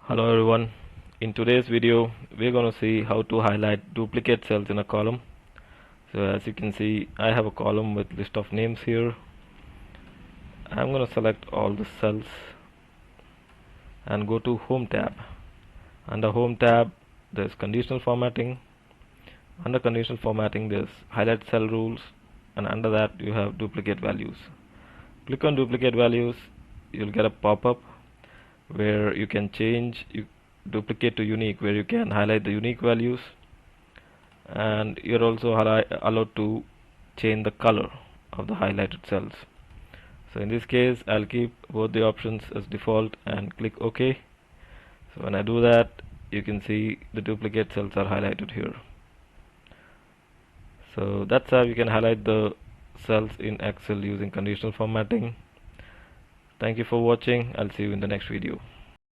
Hello everyone. In today's video we're going to see how to highlight duplicate cells in a column. So as you can see, I have a column with list of names here. I'm going to select all the cells and go to Home tab. Under Home tab there's Conditional Formatting. Under Conditional Formatting there's Highlight Cell Rules, and under that you have Duplicate Values. Click on Duplicate Values. You'll get a pop-up where you can change duplicate to unique, where you can highlight the unique values, and you're also allowed to change the color of the highlighted cells. So in this case I'll keep both the options as default and click OK. So when I do that, you can see the duplicate cells are highlighted here. So that's how you can highlight the cells in Excel using conditional formatting. Thank you for watching. I'll see you in the next video.